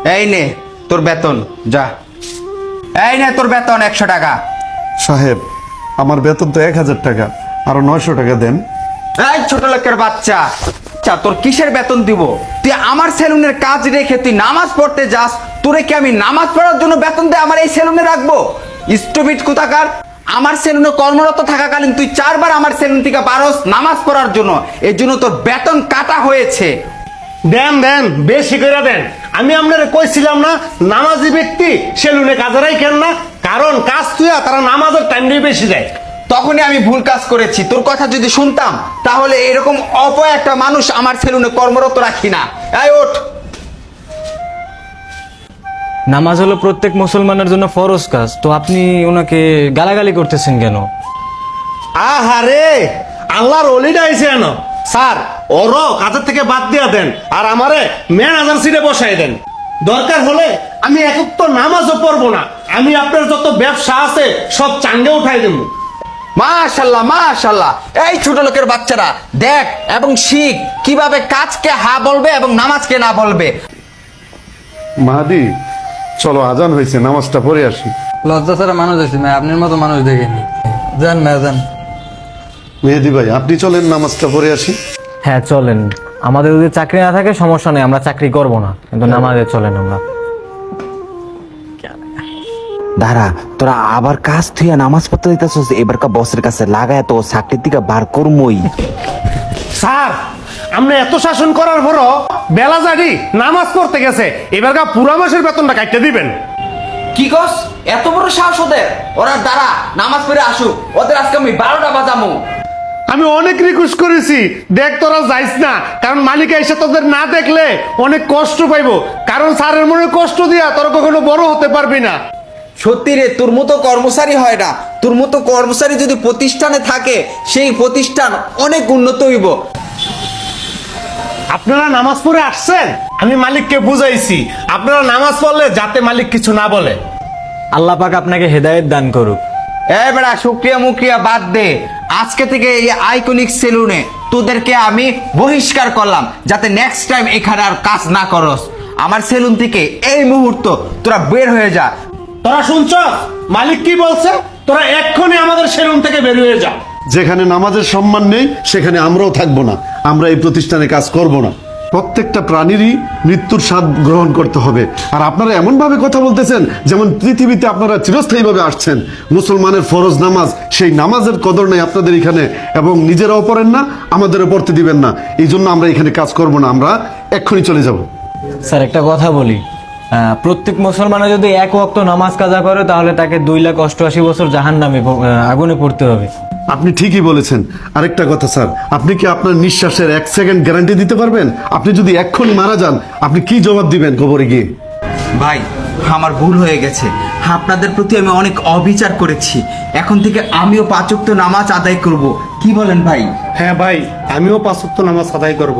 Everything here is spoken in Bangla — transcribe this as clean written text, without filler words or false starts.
এই নে তোর বেতন, যা। এই নে তোর বেতন 100 টাকা। সাহেব, আমার বেতন তো 1000 টাকা, আরো 900 টাকা দেন। এই ছোট লোকের বাচ্চা, তোর কিসের বেতন দিব? তুই আমার সেলুনের কাজ রেখে তুই নামাজ পড়তে যাস, তোরে কি আমি নামাজ পড়ার জন্য বেতন দিয়ে আমার এই সেলুনে রাখবো? স্টুপিড কোথাকার! আমার সেলুনে কর্মরত থাকাকালীন তুই 4 বার আমার সেলুন থেকে বারোস নামাজ পড়ার জন্য, এর জন্য তোর বেতন কাটা হয়েছে। দেন দেন, বেশি করে দেন। আমি আপনারে কইছিলাম না নামাজি ব্যক্তি সেলুনে কাজেরাই কেন না, কারণ কাজ তুই তারা নামাজের টাইমটাই বেশি দেয়। তখনই আমি ভুল কাজ করেছি। তোর কথা যদি শুনতাম তাহলে এরকম অপয় একটা মানুষ আমার সেলুনে কর্মরত রাখি না। এই ওঠ। নামাজ হলো প্রত্যেক মুসলমানের জন্য ফরজ কাজ, তো আপনি ওনাকে গালাগালি করতেছেন কেন? আহারে, আল্লাহর অলিটা আইছে কেন? স্যার, ওরও কাজের থেকে বাদ দিয়া দেন আর আমারে ম্যানেজার সিটে বসাই দেন। দরকার হলে আমি এক তো নামাজও পড়বো না, আমি আপনার যত ব্যবসা আছে সব চাঙ্গে উঠাই দেবো। মাশাআল্লাহ মাশাআল্লাহ। এই ছোট লোকের বাচ্চারা দেখ এবং শিখ কিভাবে কাজকে হা বলবে এবং নামাজকে না বলবে। মাহাদি, চলো আজান হয়েছে, নামাজটা পড়ে আসি। লজ্জা ছাড়া মানুষ আছে, আপনার মতো মানুষ দেখিনি। যান না যান। মেহেদি ভাই, আপনি চলেন, নামাজটা পড়ে আসি। হ্যাঁ চলেন, আমাদের যদি চাকরি না থাকে সমস্যা নেই, আমরা চাকরি করব না, কিন্তু নামাজে চলেন আমরা। দাঁড়া, তোরা আবার কাজ থুইয়া নামাজ পড়তে দিতেছস, এবারকা বসের কাছে লাগায় তো চাকরির দিকে বার করমই। স্যার, আমরা এত শাসন করার পরও বেলা জাডি নামাজ পড়তে গেছে, এবারকার পুরা মাসের বেতনটা কাটতে দিবেন। কি কস? এত বড় সাহস ওদের! ওরা দাঁড়া, নামাজ পড়ে আসুক, ওদের আজকে আমি 12টা বাজামু। আমি অনেক রিকোয়েস্ট করেছি, দেখ তোরা যাইস না, কারণ মালিক এসে তোদের না দেখলে অনেক কষ্ট পাইবো, কারণ স্যারের মনে কষ্ট দিয়া তোরা কখনো বড় হতে পারবি না। সত্যি রে, তোর মতো কর্মচারী হয় না। তোর মতো কর্মচারী যদি প্রতিষ্ঠানে থাকে সেই প্রতিষ্ঠান অনেক উন্নত হইব। আপনারা নামাজ পড়ে আসছেন, আমি মালিককে বুঝাইছি আপনারা নামাজ পড়লে যাতে মালিক কিছু না বলে। আল্লাহ পাক আপনাকে হেদায়েত দান করুক। এই বেটা, শুকরিয়া মুকরিয়া বাদ দে। আজকে থেকে এই আইকনিক সেলুনে তোদেরকে আমি বহিষ্কার করলাম, যাতে নেক্সট টাইম এখানে আর কাজ না করস। আমার সেলুন থেকে এই মুহূর্ত তোরা বের হয়ে যা। তোরা শুনছ মালিক কি বলছে? তোরা এক্ষুনি আমাদের সেলুন থেকে বের হয়ে যা। যেখানে নামাজের সম্মান নেই সেখানে আমরাও থাকবো না, আমরা এই প্রতিষ্ঠানে কাজ করব না। প্রত্যেকটা প্রাণীরই মৃত্যুর স্বাদ গ্রহণ করতে হবে। আর আপনারা এমন ভাবে কথা বলতেছেন যেমন পৃথিবীতে আপনারা চিরস্থায়ীভাবে আসছেন। মুসলমানের ফরজ নামাজ, সেই নামাজের কদর নেই আপনাদের এখানে, এবং নিজেরাও পড়েন না, আমাদেরও পড়তে দিবেন না। এই জন্য আমরা এখানে কাজ করব না, আমরা এক্ষুনি চলে যাব। স্যার একটা কথা বলি, প্রত্যেক মুসলমানে যদি এক ওয়াক্ত নামাজ কাজা করে তাহলে তাকে 2,88,000 বছর জাহান্নামে আগুনে পড়তে হবে। আপনি ঠিকই বলেছেন। আরেকটা কথা স্যার, আপনি কি আপনার নিঃশ্বাসের 1 সেকেন্ড গ্যারান্টি দিতে পারবেন? আপনি যদি এক্ষুনি মারা যান, আপনি কি জবাব দিবেন কবরে গিয়ে? ভাই, আমার ভুল হয়ে গেছে। আপনাদের প্রতি আমি অনেক অবিচার করেছি। এখন থেকে আমিও 5 ওয়াক্ত নামাজ আদায় করব। কি বলেন ভাই? হ্যাঁ ভাই, আমিও 5 ওয়াক্ত নামাজ আদায় করব।